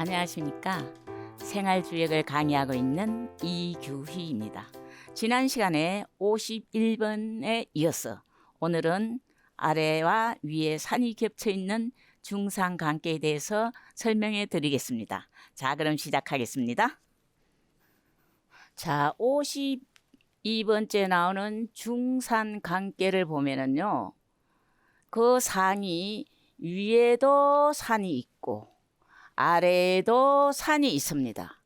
안녕하십니까. 생활주역을 강의하고 있는 이규희입니다. 지난 시간에 51번에 이어서 오늘은 아래와 위에 산이 겹쳐 있는 중산간계에 대해서 설명해 드리겠습니다. 자, 그럼 시작하겠습니다. 자, 52번째 나오는 중산간계를 보면은요, 그 산이 위에도 산이 있고 아래에도 산이 있습니다.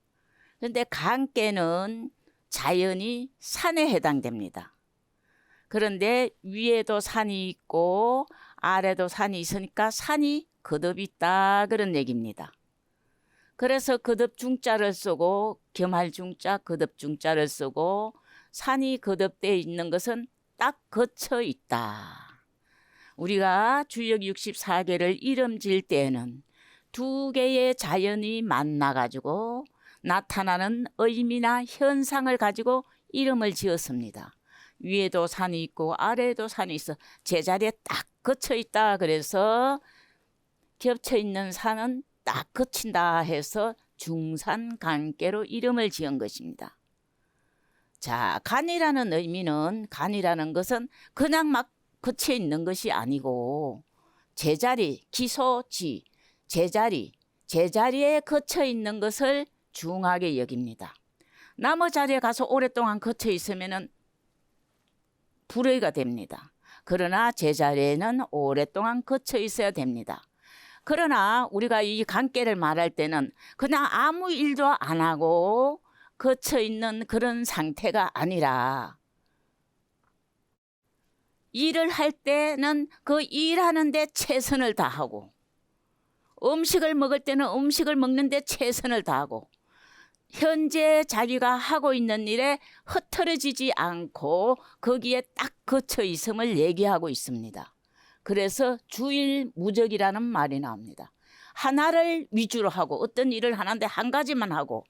그런데 간계는 자연히 산에 해당됩니다. 그런데 위에도 산이 있고 아래도 산이 있으니까 산이 거듭 있다, 그런 얘기입니다. 그래서 거듭 중자를 쓰고 겸할 중자, 거듭 중자를 쓰고 산이 거듭되어 있는 것은 딱 거쳐 있다. 우리가 주역 64개를 이름 지을 때에는 두 개의 자연이 만나가지고 나타나는 의미나 현상을 가지고 이름을 지었습니다. 위에도 산이 있고 아래에도 산이 있어 제자리에 딱 거쳐 있다. 그래서 겹쳐 있는 산은 딱 거친다 해서 중산간계로 이름을 지은 것입니다. 자, 간이라는 의미는, 간이라는 것은 그냥 막 거쳐 있는 것이 아니고 제자리, 기소지, 제자리에 거쳐 있는 것을 중하게 여깁니다. 나무 자리에 가서 오랫동안 거쳐 있으면 불의가 됩니다. 그러나 제자리에는 오랫동안 거쳐 있어야 됩니다. 그러나 우리가 이 간계를 말할 때는 그냥 아무 일도 안 하고 거쳐 있는 그런 상태가 아니라 일을 할 때는 그 일하는 데 최선을 다하고 음식을 먹을 때는 음식을 먹는 데 최선을 다하고 현재 자기가 하고 있는 일에 흐트러지지 않고 거기에 딱 거쳐 있음을 얘기하고 있습니다. 그래서 주일무적이라는 말이 나옵니다. 하나를 위주로 하고 어떤 일을 하는데 한 가지만 하고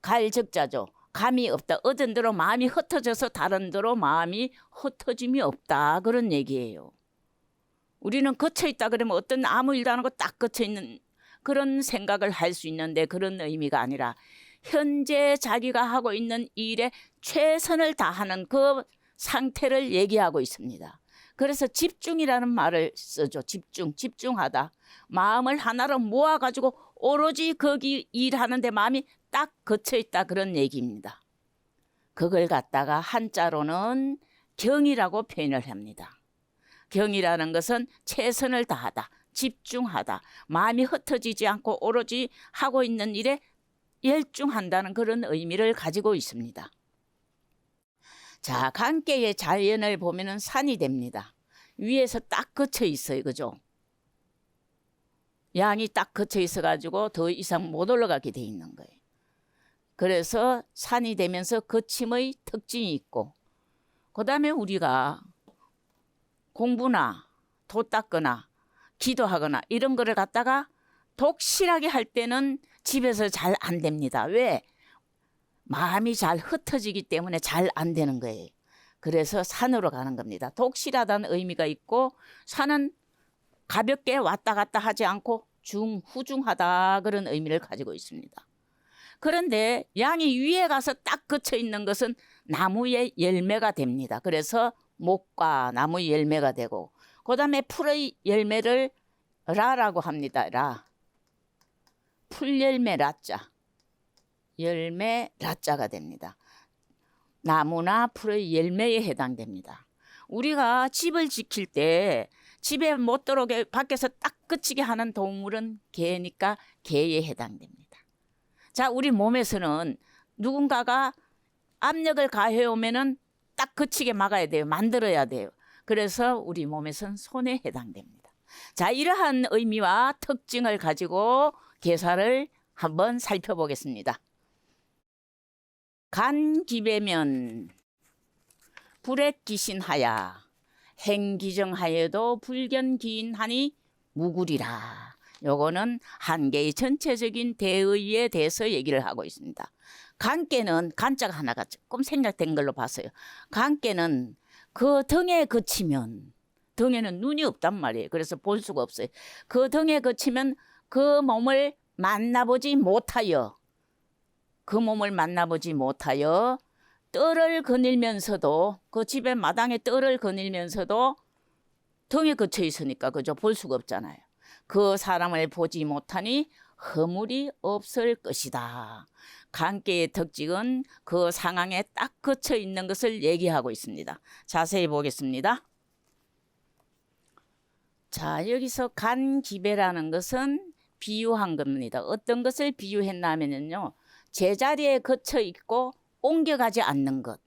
갈적자죠. 감이 없다. 어떤 데로 마음이 흩어져서 다른 데로 마음이 흩어짐이 없다. 그런 얘기예요. 우리는 거쳐 있다 그러면 어떤 아무 일도 안 하고 딱 거쳐 있는 그런 생각을 할 수 있는데 그런 의미가 아니라 현재 자기가 하고 있는 일에 최선을 다하는 그 상태를 얘기하고 있습니다. 그래서 집중이라는 말을 쓰죠. 집중하다. 마음을 하나로 모아가지고 오로지 거기 일하는데 마음이 딱 거쳐 있다, 그런 얘기입니다. 그걸 갖다가 한자로는 경이라고 표현을 합니다. 경이라는 것은 최선을 다하다, 집중하다, 마음이 흩어지지 않고 오로지 하고 있는 일에 열중한다는 그런 의미를 가지고 있습니다. 자, 간계의 자연을 보면은 산이 됩니다. 위에서 딱 거쳐 있어요. 그죠? 양이 딱 거쳐 있어가지고 더 이상 못 올라가게 돼 있는 거예요. 그래서 산이 되면서 거침의 특징이 있고, 그 다음에 우리가 공부나 도 닦거나 기도하거나 이런 거를 갖다가 독실하게 할 때는 집에서 잘 안 됩니다. 왜? 마음이 잘 흩어지기 때문에 잘 안 되는 거예요. 그래서 산으로 가는 겁니다. 독실하다는 의미가 있고 산은 가볍게 왔다 갔다 하지 않고 후중하다, 그런 의미를 가지고 있습니다. 그런데 양이 위에 가서 딱 거쳐 있는 것은 나무의 열매가 됩니다. 그래서 목과 나무 열매가 되고, 그 다음에 풀의 열매를 라라고 합니다. 라. 풀열매 라자. 열매 라자가 됩니다. 나무나 풀의 열매에 해당됩니다. 우리가 집을 지킬 때 집에 못 들어오게 밖에서 딱 그치게 하는 동물은 개니까 개에 해당됩니다. 자, 우리 몸에서는 누군가가 압력을 가해 오면은 딱 그치게 막아야 돼요. 만들어야 돼요. 그래서 우리 몸에서는 손에 해당됩니다. 자, 이러한 의미와 특징을 가지고 개사를 한번 살펴보겠습니다. 간기배면 불액기신하야 행기정하여도 불견기인하니 무구리라. 요거는 한계의 전체적인 대의에 대해서 얘기를 하고 있습니다. 간계는 간자가 하나가 조금 생략된 걸로 봤어요. 간계는 그 등에 그치면, 등에는 눈이 없단 말이에요. 그래서 볼 수가 없어요. 그 등에 그치면 그 몸을 만나보지 못하여 그 몸을 만나보지 못하여 뜰을 거닐면서도 그 집의 마당에 뜰을 거닐면서도 등에 거쳐 있으니까 그죠? 볼 수가 없잖아요. 그 사람을 보지 못하니 허물이 없을 것이다. 관계의 특징은 그 상황에 딱 거쳐 있는 것을 얘기하고 있습니다. 자세히 보겠습니다. 자, 여기서 간기배라는 것은 비유한 겁니다. 어떤 것을 비유했냐면요. 제자리에 거쳐 있고 옮겨가지 않는 것.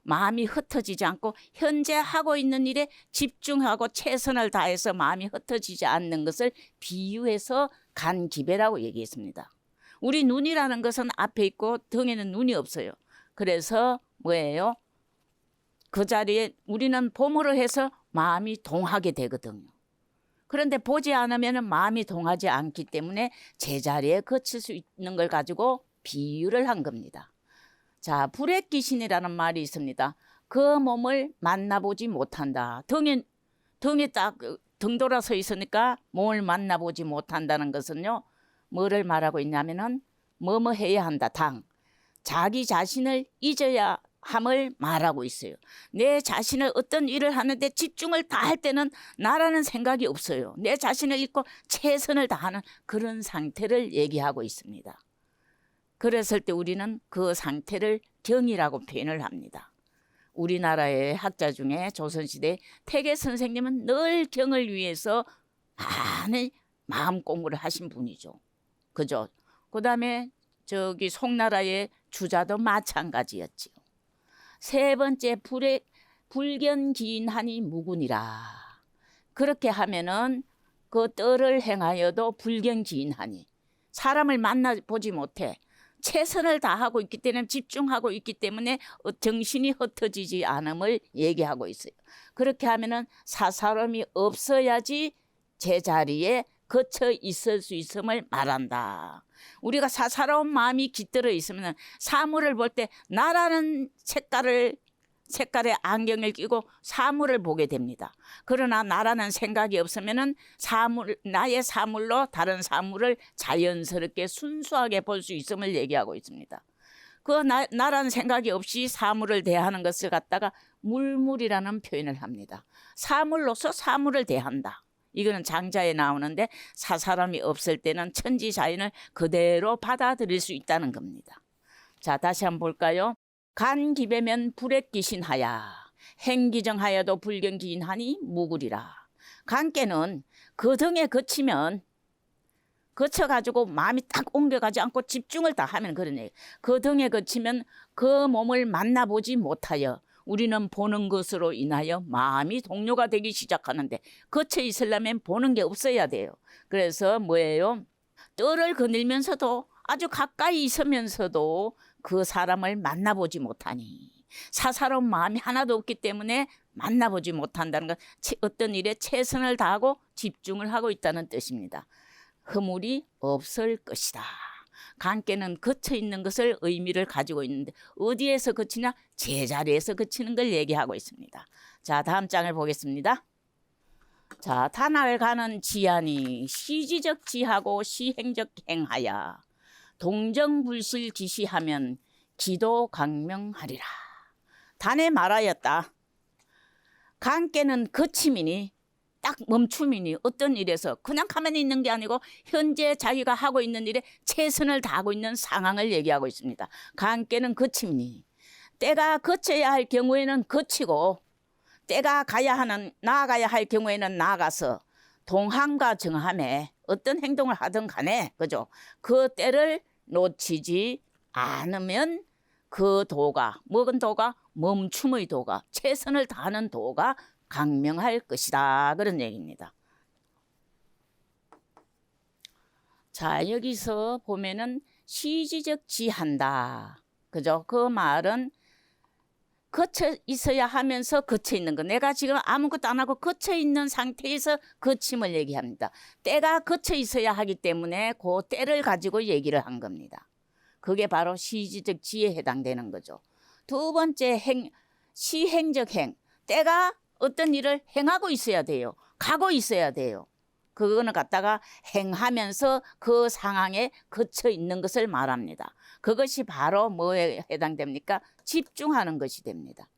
마음이 흩어지지 않고 현재 하고 있는 일에 집중하고 최선을 다해서 마음이 흩어지지 않는 것을 비유해서 간기배라고 얘기했습니다. 우리 눈이라는 것은 앞에 있고 등에는 눈이 없어요. 그래서 뭐예요? 그 자리에 우리는 봄으로 해서 마음이 동하게 되거든요. 그런데 보지 않으면 마음이 동하지 않기 때문에 제자리에 거칠 수 있는 걸 가지고 비유를 한 겁니다. 자, 불의 귀신이라는 말이 있습니다. 그 몸을 만나보지 못한다. 등에 딱 등 돌아서 있으니까 몸을 만나보지 못한다는 것은요. 뭐를 말하고 있냐면은 뭐뭐 해야 한다. 자기 자신을 잊어야 함을 말하고 있어요. 내 자신을 어떤 일을 하는데 집중을 다할 때는 나라는 생각이 없어요. 내 자신을 잊고 최선을 다하는 그런 상태를 얘기하고 있습니다. 그랬을 때 우리는 그 상태를 경이라고 표현을 합니다. 우리나라의 학자 중에 조선시대 태계 선생님은 늘 경을 위해서 많은 마음 공부를 하신 분이죠. 그죠? 그 다음에 저기 송나라의 주자도 마찬가지였지요. 세 번째 불견기인하니 무군이라. 그렇게 하면은 그 뜰을 행하여도 불견기인하니 사람을 만나보지 못해. 최선을 다하고 있기 때문에 집중하고 있기 때문에 정신이 흩어지지 않음을 얘기하고 있어요. 그렇게 하면은 사사로움이 없어야지 제자리에 거쳐 있을 수 있음을 말한다. 우리가 사사로운 마음이 깃들어 있으면 사물을 볼 때 나라는 색깔의 안경을 끼고 사물을 보게 됩니다. 그러나 나라는 생각이 없으면은 나의 사물로 다른 사물을 자연스럽게 순수하게 볼 수 있음을 얘기하고 있습니다. 그 나라는 생각이 없이 사물을 대하는 것을 갖다가 물물이라는 표현을 합니다. 사물로서 사물을 대한다. 이거는 장자에 나오는데 사사람이 없을 때는 천지자연을 그대로 받아들일 수 있다는 겁니다. 자, 다시 한번 볼까요? 간기배면 불액귀신하야 행기정하여도 불경기인하니 무구리라. 간께는 그 등에 거치면 거쳐가지고 마음이 딱 옮겨가지 않고 집중을 다 하면 그러네. 그 등에 거치면 그 몸을 만나보지 못하여 우리는 보는 것으로 인하여 마음이 동요가 되기 시작하는데 거쳐 있으려면 보는 게 없어야 돼요. 그래서 뭐예요? 뜰을 거닐면서도 아주 가까이 있으면서도 그 사람을 만나보지 못하니 사사로운 마음이 하나도 없기 때문에 만나보지 못한다는 건 어떤 일에 최선을 다하고 집중을 하고 있다는 뜻입니다. 허물이 없을 것이다. 관계는 거쳐 있는 것을 의미를 가지고 있는데 어디에서 거치냐? 제자리에서 거치는 걸 얘기하고 있습니다. 자, 다음 장을 보겠습니다. 자, 단을 가는 지안이 시지적 지하고 시행적 행하야 동정불실 지시하면 기도 강명하리라. 단에 말하였다. 관계는 거침이니 딱 멈춤이니 어떤 일에서 그냥 가만히 있는 게 아니고 현재 자기가 하고 있는 일에 최선을 다하고 있는 상황을 얘기하고 있습니다. 관계는 거침이니 때가 거쳐야 할 경우에는 거치고 때가 나아가야 할 경우에는 나아가서 동함과 정함에 어떤 행동을 하든 간에 그죠? 그 때를 놓치지 않으면 그 도가 먹은 도가 멈춤의 도가 최선을 다하는 도가 강명할 것이다. 그런 얘기입니다. 자, 여기서 보면은 시지적 지한다. 그죠? 그 말은 거쳐 있어야 하면서 거쳐 있는 거. 내가 지금 아무것도 안 하고 거쳐 있는 상태에서 거침을 얘기합니다. 때가 거쳐 있어야 하기 때문에 그 때를 가지고 얘기를 한 겁니다. 그게 바로 시지적 지에 해당되는 거죠. 두 번째 시행적 행. 때가 어떤 일을 행하고 있어야 돼요. 가고 있어야 돼요. 그거는 갖다가 행하면서 그 상황에 거쳐 있는 것을 말합니다. 그것이 바로 뭐에 해당됩니까? 집중하는 것이 됩니다.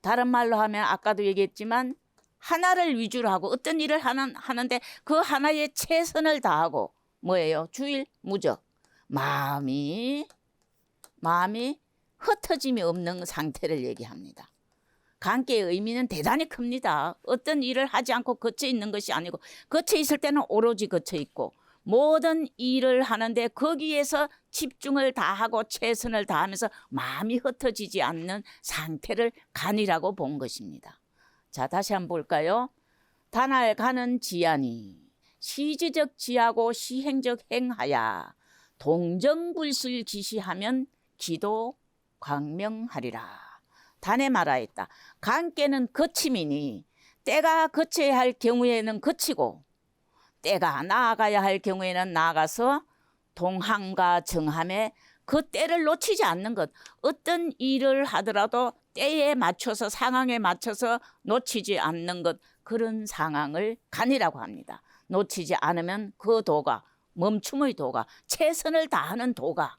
다른 말로 하면 아까도 얘기했지만 하나를 위주로 하고 어떤 일을 하는데 그 하나에 최선을 다하고 뭐예요? 주일무적. 마음이 흩어짐이 없는 상태를 얘기합니다. 관계의 의미는 대단히 큽니다. 어떤 일을 하지 않고 거쳐 있는 것이 아니고 거쳐 있을 때는 오로지 거쳐 있고 모든 일을 하는데 거기에서 집중을 다하고 최선을 다하면서 마음이 흩어지지 않는 상태를 간이라고 본 것입니다. 자, 다시 한번 볼까요? 단할 가는 지안이 시지적 지하고 시행적 행하야 동정불술 지시하면 기도 광명하리라. 단에 말하였다. 관계는 거침이니 때가 거쳐야 할 경우에는 거치고 때가 나아가야 할 경우에는 나아가서 동함과 정함에 그 때를 놓치지 않는 것. 어떤 일을 하더라도 때에 맞춰서 상황에 맞춰서 놓치지 않는 것. 그런 상황을 간이라고 합니다. 놓치지 않으면 그 도가 멈춤의 도가 최선을 다하는 도가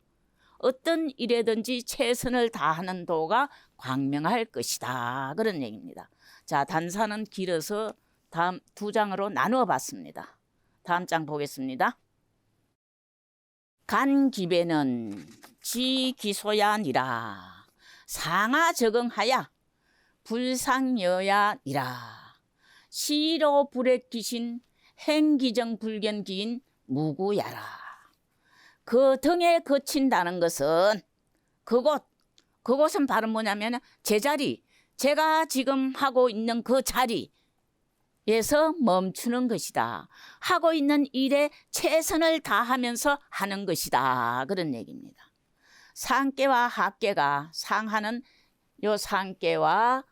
어떤 일에든지 최선을 다하는 도가 광명할 것이다. 그런 얘기입니다. 자, 단사는 길어서 다음 두 장으로 나누어 봤습니다. 다음 장 보겠습니다. 간기배는 지기소야니라 상하 적응하야 불상여야니라 시로 불에 기신 행기정 불견기인 무구야라. 그 등에 거친다는 것은 그곳은 바로 뭐냐면 제자리, 제가 지금 하고 있는 그 자리에서 멈추는 것이다. 하고 있는 일에 최선을 다하면서 하는 것이다. 그런 얘기입니다. 상계와 학계가 상하는 요 상계와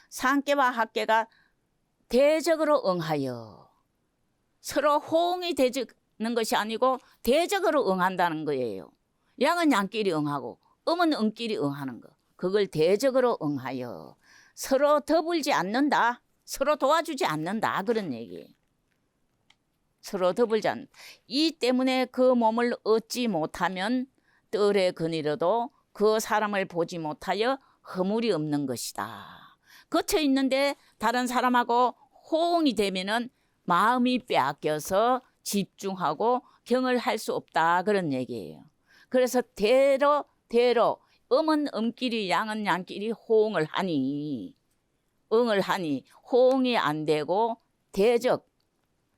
학계가 대적으로 응하여 서로 호응이 되는 것이 아니고 대적으로 응한다는 거예요. 양은 양끼리 응하고 음은 음끼리 응하는 거. 그걸 대적으로 응하여 서로 더불지 않는다. 서로 도와주지 않는다. 그런 얘기예요. 서로 더불지 않는다. 이 때문에 그 몸을 얻지 못하면 뜰에 거니려도 그 사람을 보지 못하여 허물이 없는 것이다. 거쳐 있는데 다른 사람하고 호응이 되면은 마음이 빼앗겨서 집중하고 경을 할 수 없다. 그런 얘기예요. 그래서 대로 음은 음끼리 양은 양끼리 호응을 하니 호응이 안 되고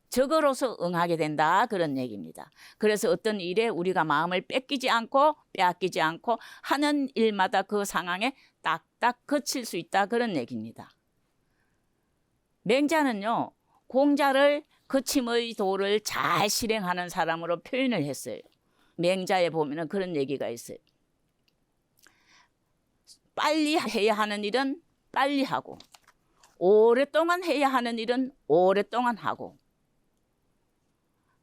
적으로서 응하게 된다. 그런 얘기입니다. 그래서 어떤 일에 우리가 마음을 빼앗기지 않고 하는 일마다 그 상황에 딱딱 거칠 수 있다. 그런 얘기입니다. 맹자는요. 공자를 거침의 도를 잘 실행하는 사람으로 표현을 했어요. 맹자에 보면 그런 얘기가 있어요. 빨리 해야 하는 일은 빨리 하고 오랫동안 해야 하는 일은 오랫동안 하고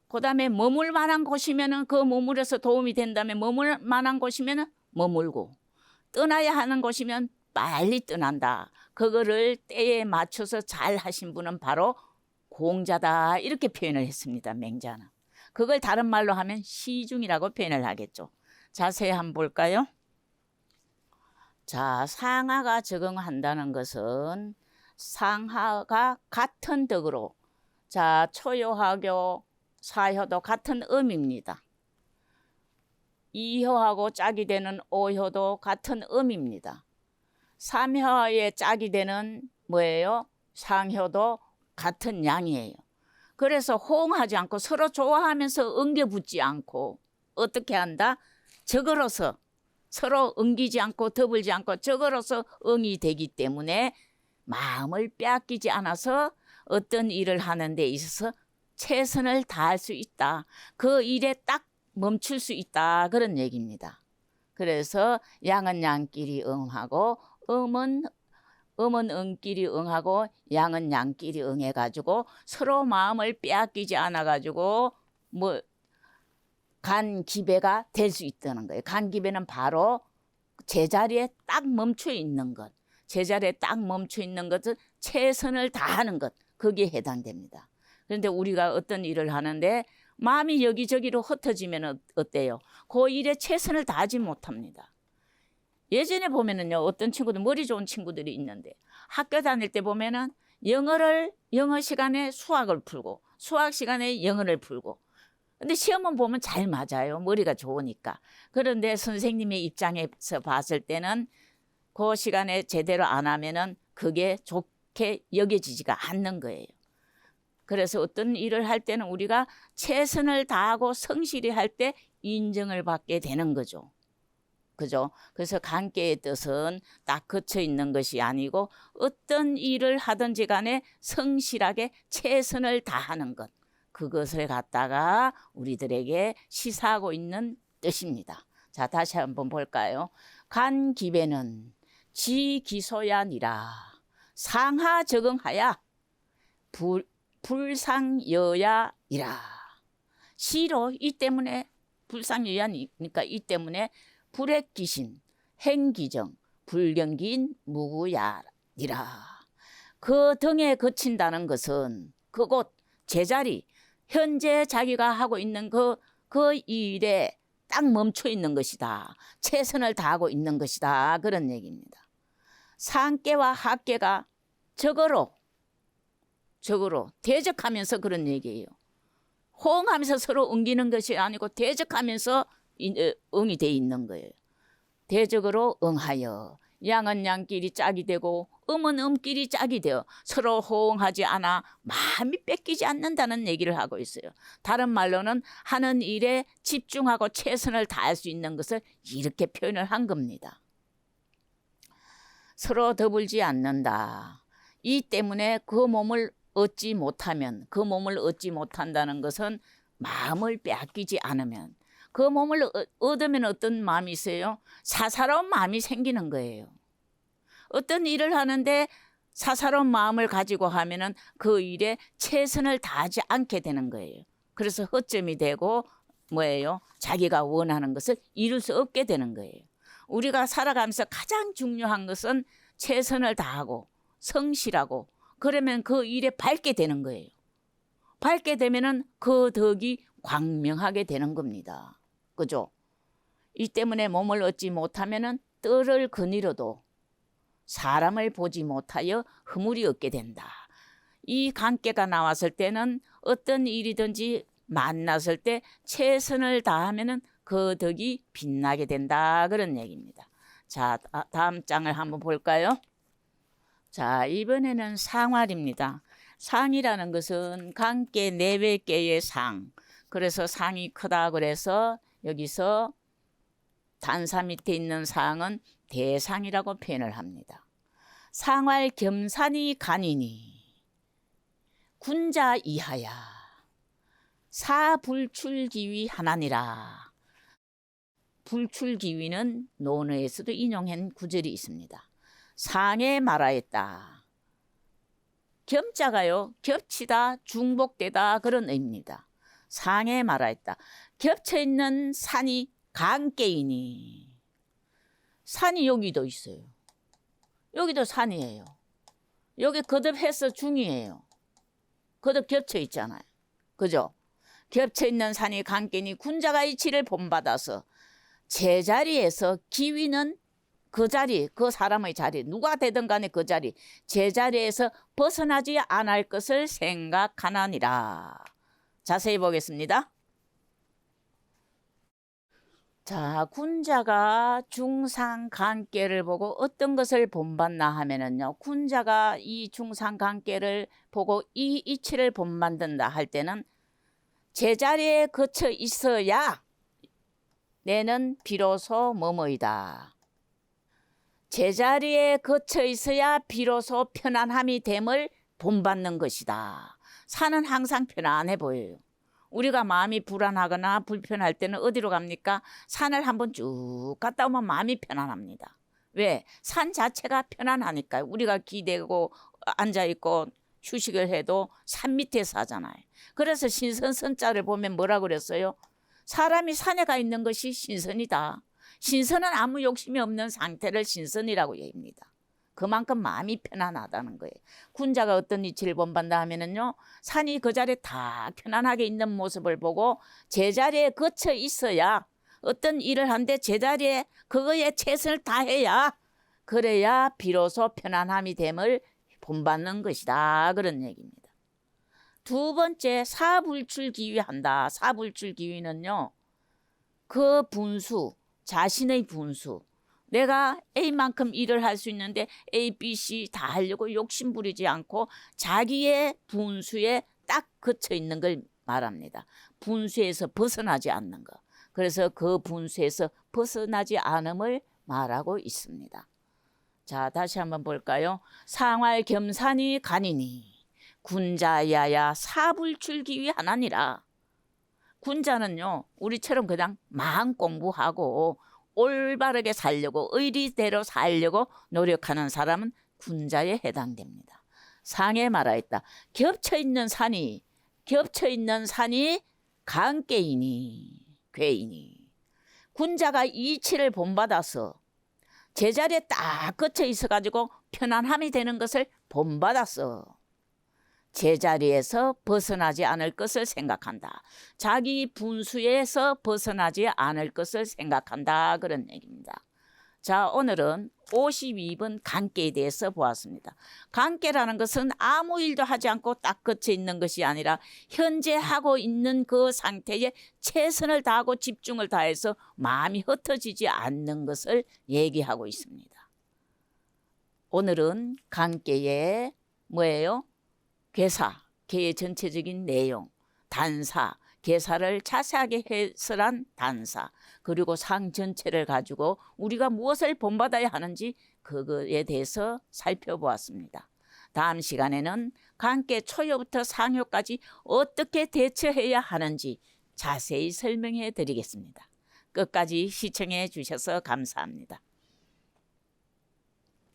그 다음에 머물 만한 곳이면 그 머물에서 도움이 된다면 머물 만한 곳이면 머물고 떠나야 하는 곳이면 빨리 떠난다. 그거를 때에 맞춰서 잘 하신 분은 바로 공자다. 이렇게 표현을 했습니다. 맹자는. 그걸 다른 말로 하면 시중이라고 표현을 하겠죠. 자세히 한번 볼까요? 자, 상하가 적응한다는 것은 상하가 같은 덕으로 자, 초효하고 사효도 같은 음입니다. 이효하고 짝이 되는 오효도 같은 음입니다. 삼효에 짝이 되는 뭐예요? 상효도 같은 양이에요. 그래서 호응하지 않고 서로 좋아하면서 엉겨붙지 않고 어떻게 한다? 적으로서 서로 엉기지 않고 더불지 않고 적으로서 응이 되기 때문에 마음을 빼앗기지 않아서 어떤 일을 하는 데 있어서 최선을 다할 수 있다. 그 일에 딱 멈출 수 있다. 그런 얘기입니다. 그래서 양은 양끼리 응하고 음은 음끼리 응하고 양은 양끼리 응해가지고 서로 마음을 빼앗기지 않아가지고 간기배가 될 수 있다는 거예요. 간기배는 바로 제자리에 딱 멈춰 있는 것. 제자리에 딱 멈춰 있는 것은 최선을 다하는 것. 거기에 해당됩니다. 그런데 우리가 어떤 일을 하는데 마음이 여기저기로 흩어지면 어때요? 그 일에 최선을 다하지 못합니다. 예전에 보면은요, 어떤 친구들, 머리 좋은 친구들이 있는데 학교 다닐 때 보면은 영어 시간에 수학을 풀고 수학 시간에 영어를 풀고, 근데 시험은 보면 잘 맞아요. 머리가 좋으니까. 그런데 선생님의 입장에서 봤을 때는 그 시간에 제대로 안 하면은 그게 좋게 여겨지지가 않는 거예요. 그래서 어떤 일을 할 때는 우리가 최선을 다하고 성실히 할 때 인정을 받게 되는 거죠. 그죠? 그래서 관계의 뜻은 딱 그쳐 있는 것이 아니고 어떤 일을 하든지 간에 성실하게 최선을 다하는 것, 그것을 갖다가 우리들에게 시사하고 있는 뜻입니다. 자, 다시 한번 볼까요? 간기배는 지기소야니라 상하적응하야 불상여야이라. 시로 이 때문에 불상여야니까 이 때문에 불액기신 행기정 불경기인 무구야니라. 그 등에 거친다는 것은 그곳 제자리 현재 자기가 하고 있는 그 일에 딱 멈춰 있는 것이다. 최선을 다하고 있는 것이다. 그런 얘기입니다. 상계와 하계가 적어로 대적하면서 그런 얘기예요. 호응하면서 서로 엉기는 것이 아니고 대적하면서 응이 돼 있는 거예요. 대적으로 응하여 양은 양끼리 짝이 되고 음은 음끼리 짝이 되어 서로 호응하지 않아 마음이 뺏기지 않는다는 얘기를 하고 있어요. 다른 말로는 하는 일에 집중하고 최선을 다할 수 있는 것을 이렇게 표현을 한 겁니다. 서로 더불지 않는다. 이 때문에 그 몸을 얻지 못한다는 것은 마음을 빼앗기지 않으면, 그 몸을 얻으면 어떤 마음이 있어요? 사사로운 마음이 생기는 거예요. 어떤 일을 하는데 사사로운 마음을 가지고 하면은 그 일에 최선을 다하지 않게 되는 거예요. 그래서 허점이 되고 뭐예요? 자기가 원하는 것을 이룰 수 없게 되는 거예요. 우리가 살아가면서 가장 중요한 것은 최선을 다하고 성실하고, 그러면 그 일에 밝게 되는 거예요. 밝게 되면은 그 덕이 광명하게 되는 겁니다. 그죠? 이 때문에 몸을 얻지 못하면은 뜰을 거니려도 사람을 보지 못하여 허물이 얻게 된다. 이 관계가 나왔을 때는 어떤 일이든지 만났을 때 최선을 다하면은 그 덕이 빛나게 된다. 그런 얘기입니다. 자, 다음 장을 한번 볼까요? 자, 이번에는 상활입니다. 상이라는 것은 관계 내외계의 상. 그래서 상이 크다 그래서 여기서 단사 밑에 있는 상은 대상이라고 표현을 합니다. 상활 겸산이 간이니 군자 이하야 사불출기위 하나니라. 불출기위는 논어에서도 인용한 구절이 있습니다. 상에 말하였다. 겸자가요, 겹치다, 중복되다 그런 의미입니다. 상에 말하였다. 겹쳐있는 산이 간께이니, 산이 여기도 있어요. 여기도 산이에요. 여기 거듭해서 중이에요. 거듭 겹쳐 있잖아요. 그죠? 겹쳐 있는 산이 간께니 군자가 이치를 본받아서 제자리에서 기위는 그 자리, 그 사람의 자리, 누가 되든 간에 그 자리, 제자리에서 벗어나지 않을 것을 생각하나니라. 자세히 보겠습니다. 자, 군자가 중상관계를 보고 어떤 것을 본받나 하면은요, 군자가 이 중상관계를 보고 이 이치를 본받는다 할 때는 제자리에 거쳐 있어야 내는 비로소 뭐뭐이다. 제자리에 거쳐 있어야 비로소 편안함이 됨을 본받는 것이다. 산은 항상 편안해 보여요. 우리가 마음이 불안하거나 불편할 때는 어디로 갑니까? 산을 한번 쭉 갔다 오면 마음이 편안합니다. 왜? 산 자체가 편안하니까요. 우리가 기대고 앉아있고 휴식을 해도 산 밑에서 하잖아요. 그래서 신선선자를 보면 뭐라 그랬어요? 사람이 산에 가 있는 것이 신선이다. 신선은 아무 욕심이 없는 상태를 신선이라고 얘기합니다. 그만큼 마음이 편안하다는 거예요. 군자가 어떤 이치를 본받는다 하면은요, 산이 그 자리에 다 편안하게 있는 모습을 보고 제자리에 거쳐 있어야, 어떤 일을 하는데 제자리에 그거에 최선을 다해야, 그래야 비로소 편안함이 됨을 본받는 것이다, 그런 얘기입니다. 두 번째, 사불출기위한다. 사불출기위는요, 그 분수, 자신의 분수, 내가 A만큼 일을 할 수 있는데 A, B, C 다 하려고 욕심 부리지 않고 자기의 분수에 딱 그쳐 있는 걸 말합니다. 분수에서 벗어나지 않는 것. 그래서 그 분수에서 벗어나지 않음을 말하고 있습니다. 자, 다시 한번 볼까요? 상활겸산이 가니니 군자야야 사불출기위 하나니라. 군자는요, 우리처럼 그냥 마음 공부하고 올바르게 살려고, 의리대로 살려고 노력하는 사람은 군자에 해당됩니다. 상에 말하였다. 겹쳐있는 산이 강깨이니 괴이니. 군자가 이치를 본받아서 제자리에 딱 꽂혀 있어가지고 편안함이 되는 것을 본받았어. 제자리에서 벗어나지 않을 것을 생각한다. 자기 분수에서 벗어나지 않을 것을 생각한다, 그런 얘기입니다. 자, 오늘은 52번 간깨에 대해서 보았습니다. 간깨라는 것은 아무 일도 하지 않고 딱 걷혀 있는 것이 아니라 현재 하고 있는 그 상태에 최선을 다하고 집중을 다해서 마음이 흩어지지 않는 것을 얘기하고 있습니다. 오늘은 간깨의 뭐예요? 괴사, 개의 전체적인 내용, 단사, 개사를 자세하게 해설한 단사, 그리고 상 전체를 가지고 우리가 무엇을 본받아야 하는지 그거에 대해서 살펴보았습니다. 다음 시간에는 간깨 초요부터 상요까지 어떻게 대처해야 하는지 자세히 설명해 드리겠습니다. 끝까지 시청해 주셔서 감사합니다.